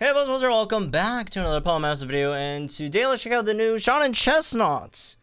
Hey folks, welcome back to another Paul Master video, and today let's check out the new Shauna Chesnaught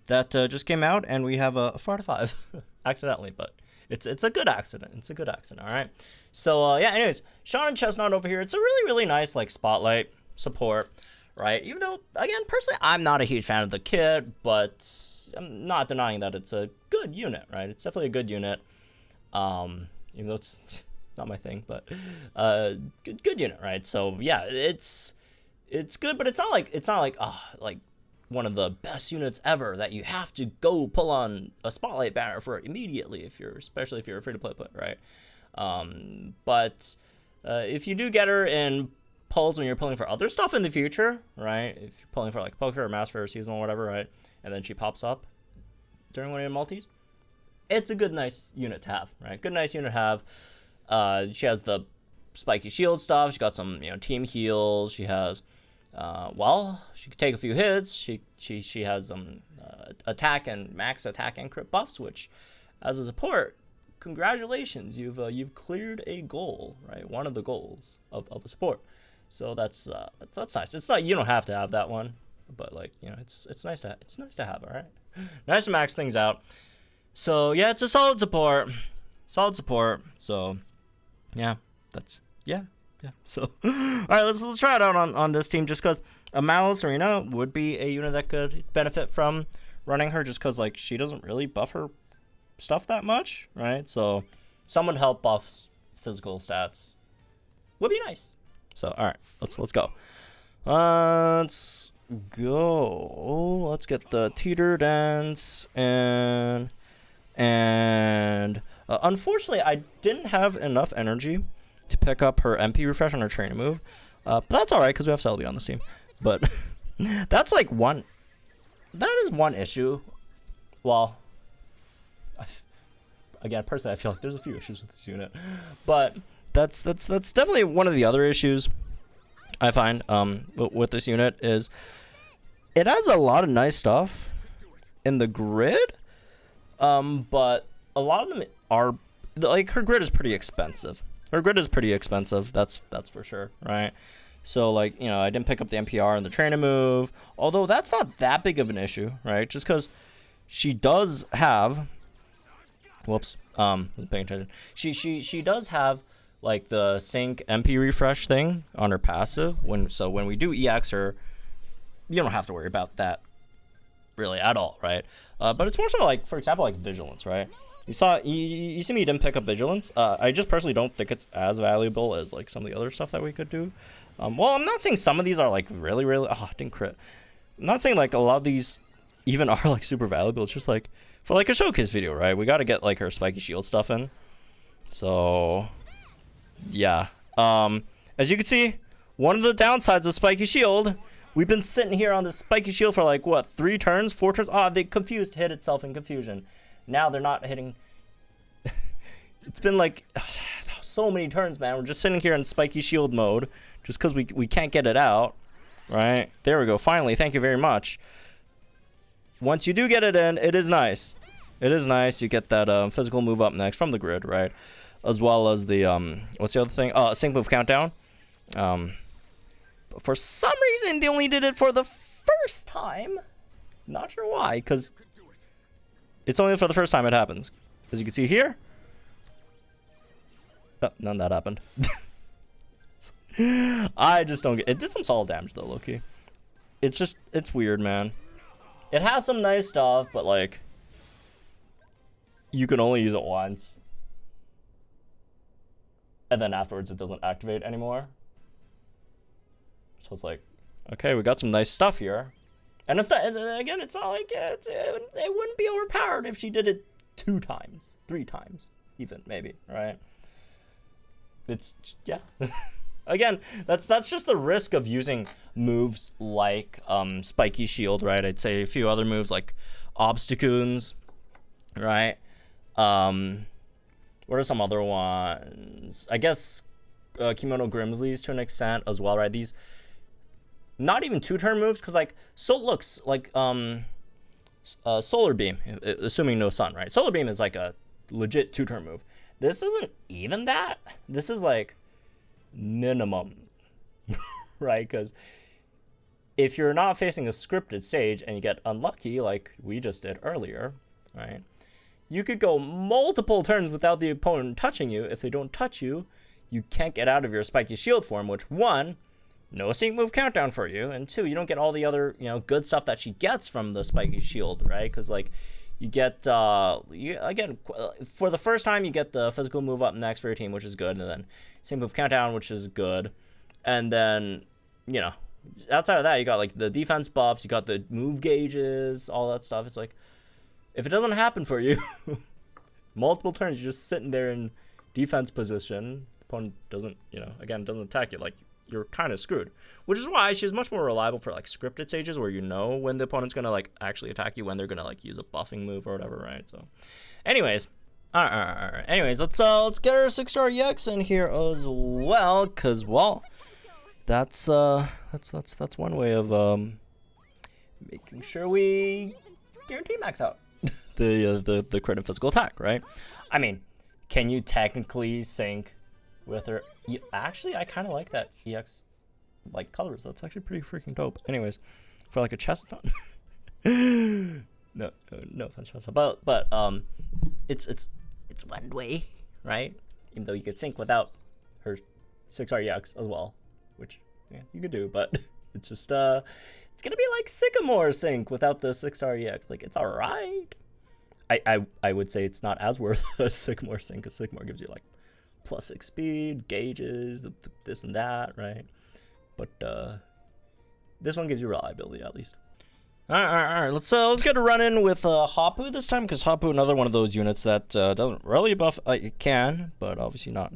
that just came out, and we have a 4 out of 5 accidentally, but it's a good accident. It's a good accident, all right? So yeah, anyways, Shauna Chesnaught over here. It's a really nice like spotlight support, right? Even though, again, personally, I'm not a huge fan of the kit, but I'm not denying that it's a good unit, right? It's definitely a good unit, even though it's not my thing, but good unit, right? So yeah, it's good, but it's not like like one of the best units ever that you have to go pull on a spotlight banner for immediately especially if you're a free-to-play player, right? But if you do get her in pulls when you're pulling for other stuff in the future, right? If you're pulling for like poker or master or seasonal or whatever, right? And then she pops up during one of your multis, it's a good nice unit to have, right? Good nice unit to have. She has the spiky shield stuff. She got some, team heals. She has, she can take a few hits. She has attack and max attack and crit buffs, which, as a support, congratulations, you've cleared a goal, right? One of the goals of a support. So that's nice. It's not, you don't have to have that one, but like, it's nice to have. All right, nice to max things out. So yeah, it's a solid support. So yeah, yeah. So all right, let's try it out on this team, just because a Malice Arena would be a unit that could benefit from running her, just because like she doesn't really buff her stuff that much, right? So someone help buff physical stats would be nice. So all right, let's go. Let's go. Let's get the teeter dance and unfortunately, I didn't have enough energy to pick up her MP refresh on her training move. But that's alright, because we have Selby on the team. But that's like that is one issue. Well, again, personally, I feel like there's a few issues with this unit. But that's definitely one of the other issues I find with this unit is it has a lot of nice stuff in the grid. But a lot of them are like, her grid is pretty expensive. That's for sure, right? So like, I didn't pick up the NPR and the trainer move, although that's not that big of an issue, right? Just because she does have, wasn't paying attention. She does have like the sync MP refresh thing on her passive. When we do EX her, you don't have to worry about that really at all, right? But it's more so like, for example, like vigilance, right? You see me didn't pick up vigilance. I just personally don't think it's as valuable as like some of the other stuff that we could do. Well, I'm not saying some of these are like really didn't crit. I'm not saying like a lot of these even are like super valuable. It's just like for like a showcase video, right? We got to get like her spiky shield stuff in. So yeah, as you can see, one of the downsides of spiky shield, we've been sitting here on this spiky shield for like, what, 4 turns? They hit itself in confusion. Now they're not hitting. It's been like so many turns, man. We're just sitting here in spiky shield mode just because we can't get it out, right? There we go. Finally, thank you very much. Once you do get it in, it is nice. You get that physical move up next from the grid, right? As well as the, what's the other thing? Sync move countdown. But for some reason, they only did it for the first time. Not sure why, because it's only for the first time it happens. As you can see here. Oh, none of that happened. I just don't get it. It did some solid damage though, low-key. It's weird, man. It has some nice stuff, but like, you can only use it once. And then afterwards it doesn't activate anymore. So it's like, okay, we got some nice stuff here. And it's not, again, it's not like it wouldn't be overpowered if she did it 2 times, 3 times, even maybe, right? It's, yeah. Again, that's just the risk of using moves like spiky shield, right? I'd say a few other moves like obstacoons, right? What are some other ones? I guess Kimono Grimsleys to an extent as well, right? These not even 2-turn moves, because like looks like Solar Beam, assuming no sun, right? Solar Beam is like a legit 2-turn move. This isn't even that. This is like minimum right? Because if you're not facing a scripted stage and you get unlucky, like we just did earlier, right? You could go multiple turns without the opponent touching you. If they don't touch you, you can't get out of your spiky shield form, which, one, no sync move countdown for you, and two, you don't get all the other, good stuff that she gets from the spiky shield, right? Because, like, you get, again, for the first time, you get the physical move up next for your team, which is good, and then sync move countdown, which is good, and then, outside of that, you got, like, the defense buffs, you got the move gauges, all that stuff. It's like, if it doesn't happen for you, multiple turns, you're just sitting there in defense position, the opponent doesn't, doesn't attack you, like, you're kind of screwed. Which is why she's much more reliable for, like, scripted stages where you know when the opponent's going to, like, actually attack you, when they're going to, like, use a buffing move or whatever, right? So, anyways. Alright. Anyways, let's get our 6-star EX in here as well, because, well, that's one way of, making sure we guarantee max out the crit and physical attack, right? I mean, can you technically sync with her? Actually, I kind of like that EX, like, colors. That's actually pretty freaking dope. Anyways, for like a Chesnaught. no offense, Chesnaught. But it's one way, right? Even though you could sync without her 6-star EX as well, which you could do, but it's just it's gonna be like Sycamore sync without the 6-star EX. Like, it's alright. I would say it's not as worth a Sycamore sync, because Sycamore gives you like +6 speed, gauges, this and that, right? But this one gives you reliability at least. All right. Let's get a run in with Hapu this time, because Hapu, another one of those units that doesn't really buff. It can, but obviously not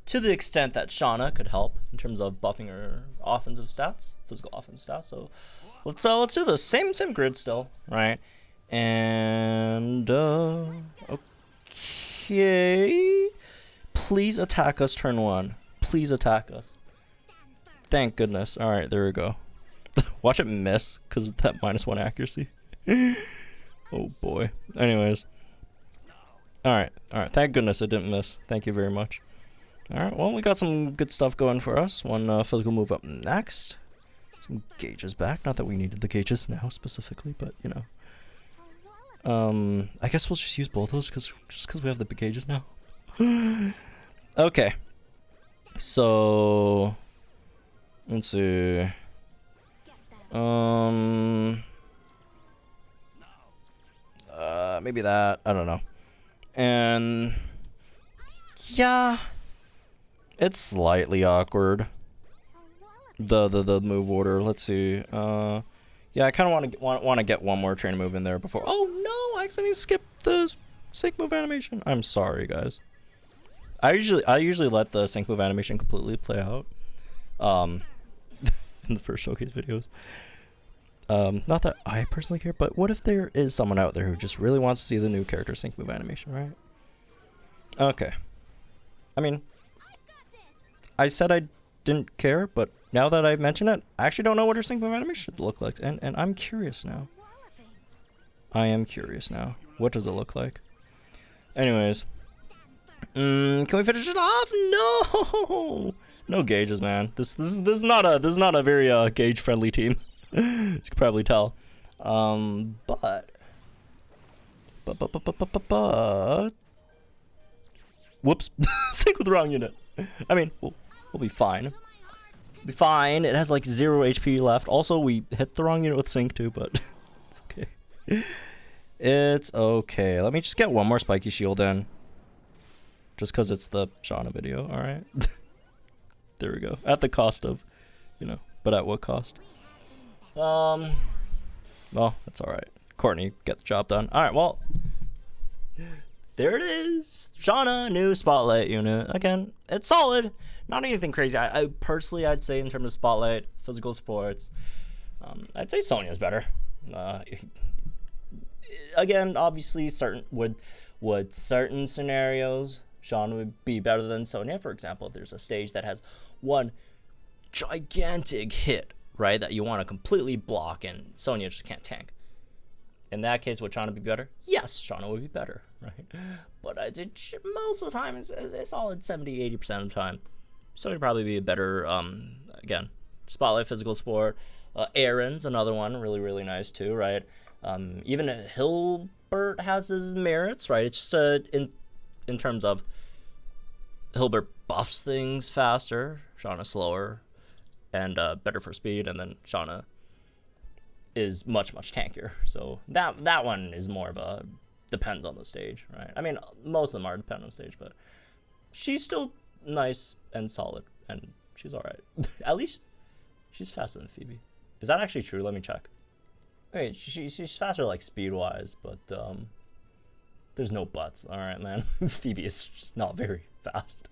to the extent that Shauna could help in terms of buffing her offensive stats, physical offensive stats. So let's do the same grid still, right? And okay, please attack us turn 1. Please attack us. Thank goodness. All right, there we go. Watch it miss because of that -1 accuracy. Oh boy. Anyways. All right. Thank goodness it didn't miss. Thank you very much. All right. Well, we got some good stuff going for us. One physical move up next. Some gauges back. Not that we needed the gauges now specifically, but I guess we'll just use both those because we have the big gauges now. Okay. So let's see. Maybe that. I don't know. And yeah, it's slightly awkward. The move order. Let's see. Yeah, I kind of want to get one more train move in there before. Oh no! I accidentally skipped the sync move animation. I'm sorry, guys. I usually let the sync move animation completely play out. In the first showcase videos. Not that I personally care, but what if there is someone out there who just really wants to see the new character sync move animation, right? Okay. I mean, I said I didn't care, but now that I've mentioned it, I actually don't know what her sync move animation should look like, and I'm curious now. I am curious now. What does it look like? Anyways. Can we finish it off? No! No gauges, man. This is not a very gauge friendly team. As you can probably tell. But whoops. Sync with the wrong unit. I mean, we'll be fine. Be fine. It has like 0 HP left. Also, we hit the wrong unit with sync too, but it's okay. It's okay. Let me just get one more spiky shield in. Just because it's the Shauna video, alright? There we go. At the cost of, but at what cost? Well, that's alright. Courtney, get the job done. Alright, well, there it is. Shauna, new Spotlight unit. Again, it's solid. Not anything crazy. I personally, I'd say in terms of Spotlight, physical supports, I'd say Sonya's better. Again, obviously, would certain scenarios, Shauna would be better than Sonya. For example, if there's a stage that has one gigantic hit, right, that you want to completely block and Sonya just can't tank. In that case, would Shauna be better? Yes, Shauna would be better, right? But I'd say most of the time, it's solid 70-80% of the time. Sonya would probably be a better again, Spotlight Physical Sport. Aaron's another one, really, really nice too, right? Even Hilbert has his merits, right? It's just in terms of Hilbert buffs things faster, Shauna slower, and better for speed, and then Shauna is much, much tankier. So that one is more of a depends on the stage, right? I mean, most of them are depend on the stage, but she's still nice and solid, and she's all right. At least she's faster than Phoebe. Is that actually true? Let me check. Wait, she's faster like speed-wise, but there's no buts. All right, man. Phoebe is just not very fast.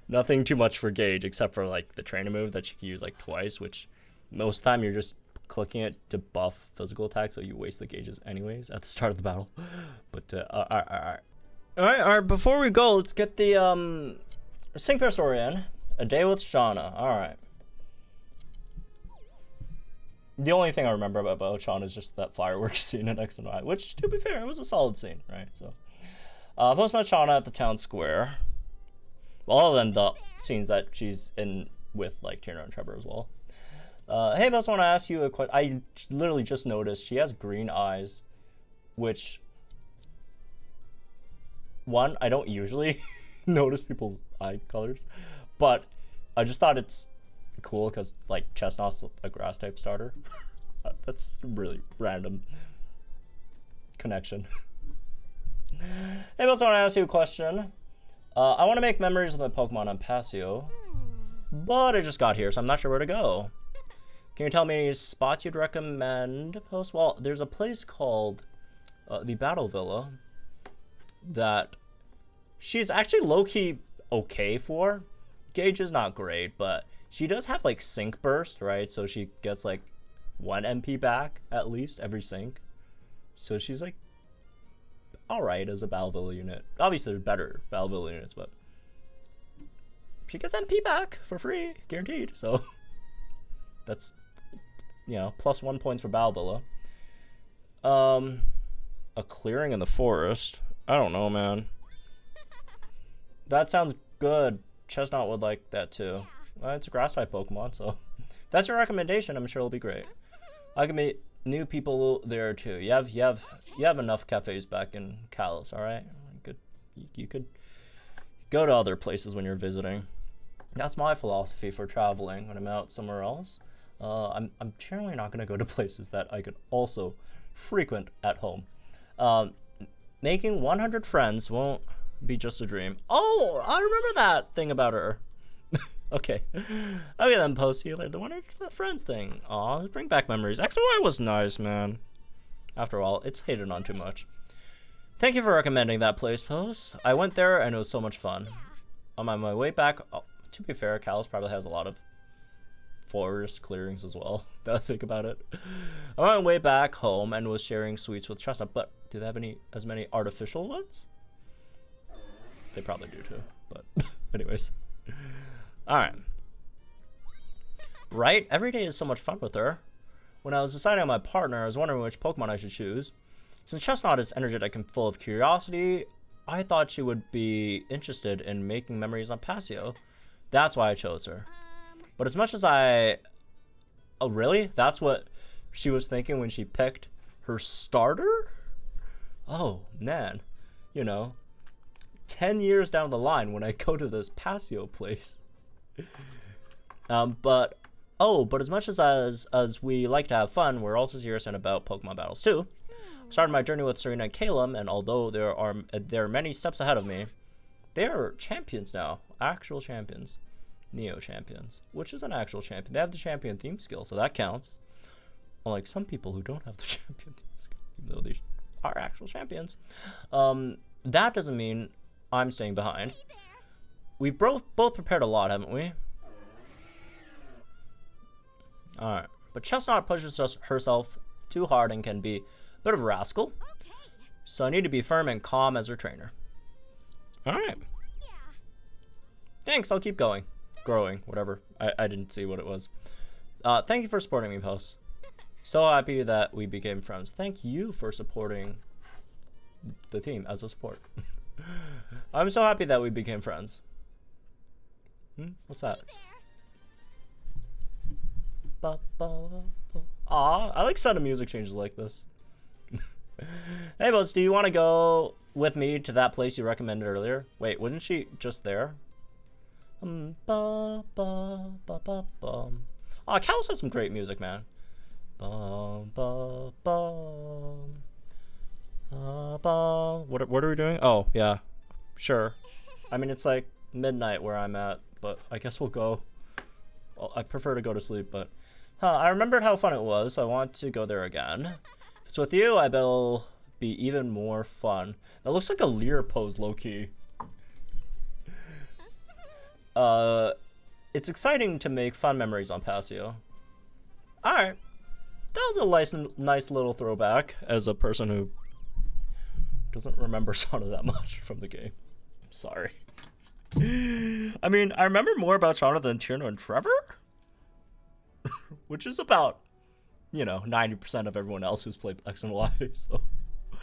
Nothing too much for Gage, except for like the trainer move that you can use like twice, which most of the time you're just clicking it to buff physical attack, so you waste the gauges anyways at the start of the battle. But all right. Before we go, let's get the sync pair story in. A Day with Shauna. All right. The only thing I remember about Shauna is just that fireworks scene in X and Y, which, to be fair, it was a solid scene, right? So, post-match Shauna at the town square. Well, other than the scenes that she's in with like Tina and Trevor as well. Hey, boss, I want to ask you a question. I literally just noticed she has green eyes, which, one, I don't usually notice people's eye colors, but I just thought it's cool because like Chesnaught's a grass type starter. That's a really random connection. Hey, boss, I want to ask you a question. I want to make memories with my Pokemon on Paseo, but I just got here, so I'm not sure where to go. Can you tell me any spots you'd recommend? Post? Well, there's a place called the Battle Villa that she's actually low-key okay for. Gage is not great, but she does have like sync burst, right? So she gets like 1 MP back at least every sync. So she's like alright as a Battle Villa unit. Obviously there's better Battle Villa units, but she gets MP back for free, guaranteed. So that's, you know, +1 points for Battle Villa. A clearing in the forest. I don't know, man. That sounds good. Chesnaught would like that too. It's a grass type Pokemon, so if that's your recommendation, I'm sure it'll be great. I can meet new people there too. You have enough cafes back in Kalos, all right? You could go to other places when you're visiting. That's my philosophy for traveling when I'm out somewhere else. I'm generally not gonna go to places that I could also frequent at home. Making 100 friends won't be just a dream. Oh, I remember that thing about her. Okay then, post you later. The 100 friends thing. Aw, bring back memories. X and Y was nice, man. After all, it's hated on too much. Thank you for recommending that place, post. I went there and it was so much fun. On my way back, to be fair, Kalos probably has a lot of forest clearings as well. Now I think about it. I went way back home and was sharing sweets with Chestnut, but do they have as many artificial ones? They probably do too, but anyways. Alright. Right? Every day is so much fun with her. When I was deciding on my partner, I was wondering which Pokemon I should choose. Since Chestnut is energetic and full of curiosity, I thought she would be interested in making memories on Paseo. That's why I chose her. But as much as Oh, really? That's what she was thinking when she picked her starter? Oh, man. You know, 10 years down the line when I go to this Paseo place. But as much as we like to have fun, we're also serious and about Pokemon battles too. I started my journey with Serena and Calum, and although there are many steps ahead of me, they are champions now, actual champions, Neo champions, which is an actual champion. They have the champion theme skill, so that counts. Unlike some people who don't have the champion theme skill, even though they are actual champions. That doesn't mean I'm staying behind. We've both prepared a lot, haven't we? Alright. But Chestnut pushes herself too hard and can be a bit of a rascal. So I need to be firm and calm as her trainer. Alright. Thanks, I'll keep going. Growing, whatever. I didn't see what it was. Thank you for supporting me, Post. So happy that we became friends. Thank you for supporting the team as a support. I'm so happy that we became friends. What's that? Aw, I like sudden music changes like this. Hey, Boats, do you want to go with me to that place you recommended earlier? Wait, wasn't she just there? Aw, Calc has some great music, man. What are we doing? Oh, yeah. Sure. I mean, it's like midnight where I'm at, but I guess we'll go. Well, I prefer to go to sleep, but... I remembered how fun it was, so I want to go there again. If it's with you, I bet it'll be even more fun. That looks like a Lear pose, low-key. It's exciting to make fun memories on Passio. Alright. That was a nice little throwback as a person who doesn't remember Shauna that much from the game. I'm sorry. I mean, I remember more about Shauna than Tierno and Trevor? Which is about, you know, 90% of everyone else who's played X and Y, so.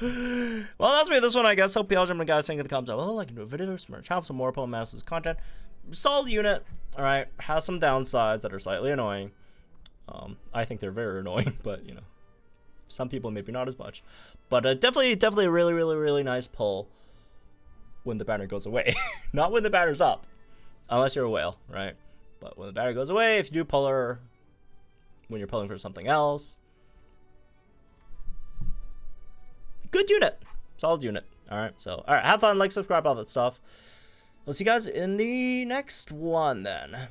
Well, that's me this one, I guess. Hope you all enjoyed, guys. Think in the comments below. Like, into a video, merch, have some more Poem Masters content. Solid unit, alright. Has some downsides that are slightly annoying. I think they're very annoying, but, you know, some people maybe not as much. But definitely a really nice pull when the banner goes away. Not when the banner's up, unless you're a whale, right? But when the banner goes away, if you do pull her when you're pulling for something else, good unit, solid unit. All right, so have fun, like, subscribe, all that stuff. We'll see you guys in the next one then.